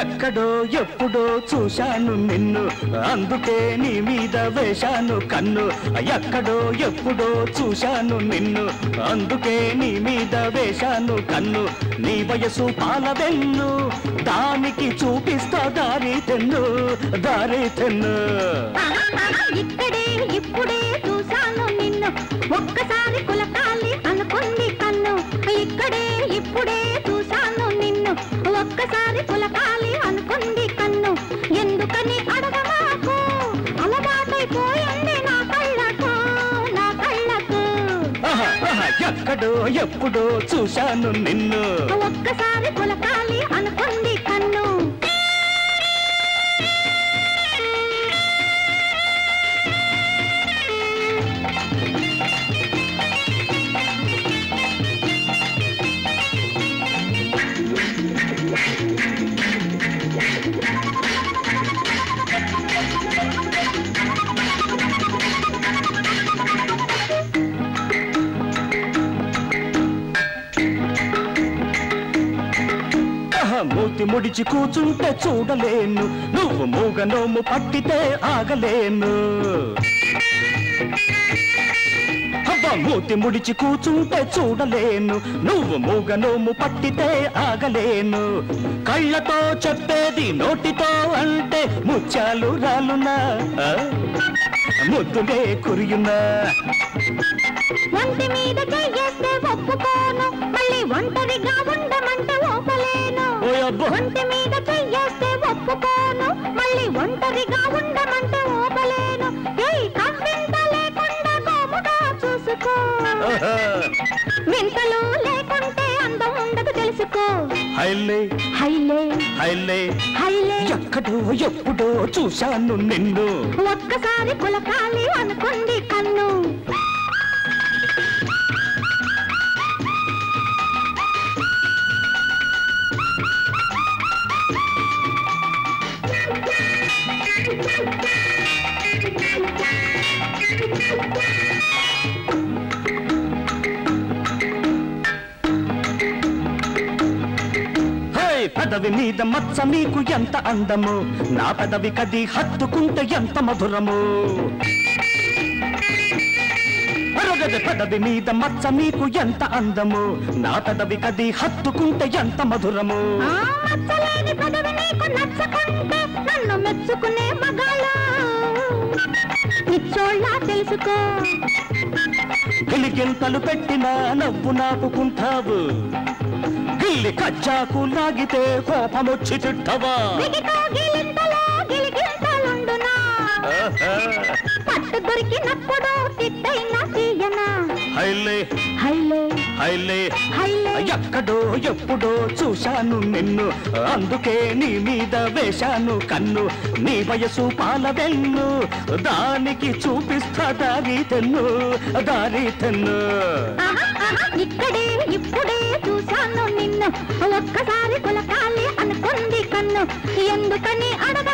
ఎక్కడో ఎప్పుడో చూశాను నిన్ను అందుకే నీ మీద వేశాను కన్ను ఎక్కడో ఎప్పుడో చూశాను నిన్ను అందుకే నీ మీద వేశాను కన్ను నీ వయసు పాలవెన్ను దానికి చూపిస్తా దారి తెన్ను ఇక్కడే ఇప్పుడే చూశాను నిన్ను ఒక్కసారి కులకాలి అనుకుంది కన్ను ఇక్కడే ఇప్పుడే చూశాను నిన్ను ఒక్కసారి కులకాలి అనుకుంది కన్ను ఎందుకని అడగమాకు అలవాటైపోయింది నా కళ్ళకు ఎక్కడో ఎప్పుడో చూశాను నిన్ను ఒక్కసారి కులకాలి అనుకుంది కన్ను మూతి ముడిచి కూచుంటే చూడలేను నువ్వు మూగనోము పట్టితే ఆగలేను మూతి ముడిచి కూచుంటే చూడలేను నువ్వు మూగనోము పట్టితే ఆగలేను కళ్ళతో చెప్పేది నోటితో అంటే ముత్యాలు రాలునా ముద్దులే కురియునా ఒంటి మీద చెయ్యేస్తే ఒప్పుకోను మళ్ళీ ఒంటరిగా ఉండమంటే ఓపలేను ఒంటి మీద చెయ్యేస్తే ఒప్పుకోను మళ్ళీ ఒంటరిగా ఉండమంటే ఓపలేను కవ్వింత లేకుండా గోముగా చూసుకో వింతలు లేకుంటే అందం ఉండదు తెలుసుకో హైలే హైలే హైలే హైలే ఎక్కడో ఎప్పుడో చూశాను నిన్ను ఒక్కసారి కులకాలి అనుకుంది కన్ను పెదవి మీద మచ్చ నీకు ఎంత అందము నా పెదవి కది హత్తుకుంటే ఎంత మధురము పెదవి మీద మచ్చ నీకు ఎంత అందము నా పెదవి కది హత్తుకుంటే ఎంత మధురము నన్ను మెచ్చుకునే మగాళ్ళ నిచ్చోళ్ళ తెలుసుకో గిలిగింతలు పెట్టినా నవ్వు నాపుకుంటావు గిల్లి కచ్చాకు లాగితే కోపమొచ్చి తిట్టవా పట్టు దొరికినప్పుడు తిట్టైనా తీయనా హైలే హైలే హైలే హైలే ఎక్కడో ఎప్పుడో చూశాను నిన్ను అందుకే నీ మీద వేశాను కన్ను నీ వయసు పాలవెన్ను దానికి చూపిస్తా దారి తెన్ను ఇక్కడే ఇప్పుడే చూశాను నిన్ను ఒక్కసారి కులకాలి అనుకుంది కన్ను ఎందుకని అడగ